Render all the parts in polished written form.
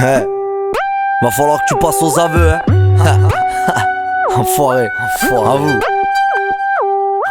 Hey, va falloir que tu passes aux aveux, hein. Enfoiré, avoue.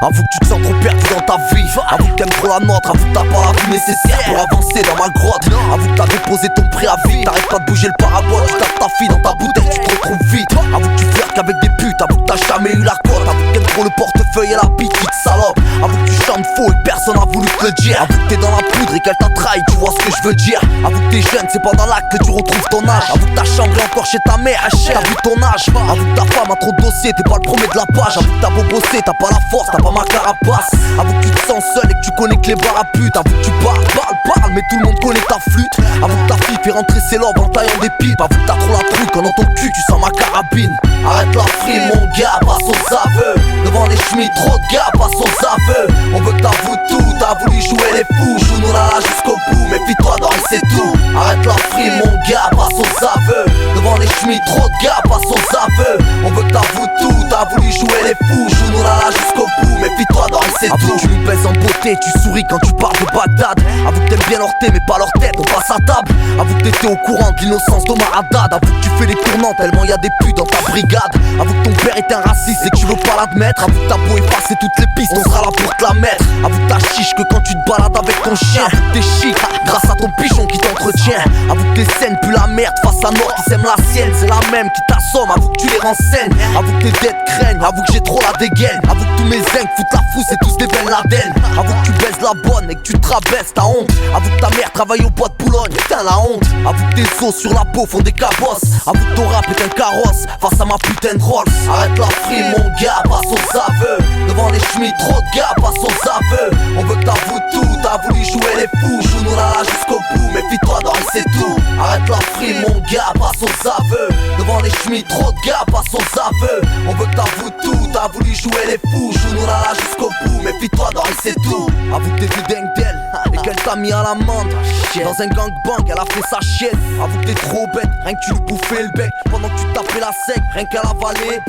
Avoue que tu te sens trop perdu dans ta vie. Avoue que t'aimes trop la nôtre. Avoue que t'as pas la vie nécessaire pour avancer dans ma grotte. Avoue que t'as déposé ton préavis. T'arrêtes pas de bouger le parabole. Tu tapes ta fille dans ta bouteille, tu te retrouves vite. Avoue que tu flirtes qu'avec des putes. Avoue que t'as jamais eu la cote. Avoue que t'aimes trop le portefeuille et la bite, petite salope. Avoue que tu chantes faux et personne a voulu te le dire. Avoue que t'es dans la poudre et qu'elle t'a trahi, tu vois ce que je veux dire. Avoue que t'es jeune, c'est pendant l'acte que tu retrouves ton âge. Avoue que ta chambre est encore chez ta mère, t'as vu ton âge. Avoue que ta femme a trop de dossiers, t'es pas le premier de la page. Avoue que t'as beau bosser, t'as pas la force, t'as pas ma carapace. Avoue que tu te sens seul et que tu connais que les bars à pute. Avoue que tu parles, mais tout le monde connaît ta flûte. Avoue que ta fille fait rentrer ses lobes en taillant des pipes. Avoue que t'as trop la trouille quand dans ton cul tu sens ma carabine. Arrête la frime mon gars, passe aux aveux. Devant les chemins, trop de gars, passe aux aveux. On veut que t'avoues tout, t'as voulu jouer les fous. Joue-nous là jusqu'au bout, méfie-toi d'or et c'est tout. Arrête la frime mon gars, passe aux aveux. Devant les chemins, trop de gars, passe aux aveux. On veut que t'avoues tout, t'as voulu jouer les fous. Joue-nous là jusqu'au bout, méfie-toi d'or et c'est tout. Avoue que tu nous baises en beauté, tu souris quand tu parles de Bagdad. Avoue que t'aimes bien leur thé mais pas leur tête, on passe à table. Avoue que t'étais au courant de l'innocence d'Omar Haddad. Avoue que tu fais les tournants tellement y a des putes dans ta brigade. Avoue que ton père est un raciste et que tu veux pas l'admettre. Avoue que t'as beau effacer toutes les pistes, on sera là pour te la mettre. Avoue que t'as chiche que quand tu te balades avec ton chien. Avoue que t'es chic grâce à ton pigeon qui t'entretient. Avoue que tes scènes puent la merde face à Nord qui sème la sienne. C'est la même qui t'assomme, avoue que tu les renseignes. Avoue que tes dettes craignent, avoue que j'ai trop la dégaine. Avoue que tous mes zincs foutent la fousse et tous des Ben Laden. Avoue que tu baises la bonne et que tu te rabaisses, t'as honte. Avoue que ta mère travaille au bois de Boulogne, putain la honte. Avoue que tes os sur la peau font des cabosses. Avoue que ton rap est un carrosse face à ma putain de Rolls. Arrête la frime mon gars, passe aux aveux. Devant les chemins, trop de gars, passe aux aveux. On veut que t'avoues tout, t'as voulu jouer les fous. Joue-nous là jusqu'au bout, méfie-toi d'or et c'est tout. Arrête la frime mon gars, passe aux aveux. Devant les chemins, trop de gars, passe aux aveux. On veut que t'avoues tout, t'as voulu jouer les fous. Joue-nous là jusqu'au bout, méfie-toi d'or et c'est tout. Avoue que t'étais dingue d'elle et qu'elle t'a mis à l'amende. Dans un gangbang, elle a fait sa chienne. Avoue que t'es trop bête, rien que tu lui bouffais le bec. Pendant que tu tapais la sec, rien qu'à l'avaler.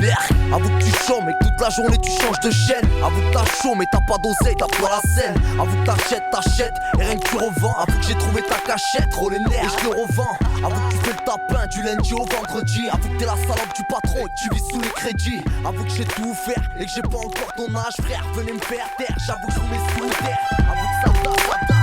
Avoue que tu chômes et que toute la journée tu changes de chaîne. Avoue que t'as chaud mais t'as pas d'oseille, t'as pas la scène. Avoue que t'achètes et rien que tu revends. Avoue que j'ai trouvé ta cachette, trop les nerfs et je le revends. Avoue que tu fais le tapin du lundi au vendredi. Avoue que t'es la salope du patron et que tu vis sous les crédits. Avoue que j'ai tout offert et que j'ai pas encore ton âge, frère. Venez me faire taire, j'avoue que je vous mets sous terre. Avoue que ça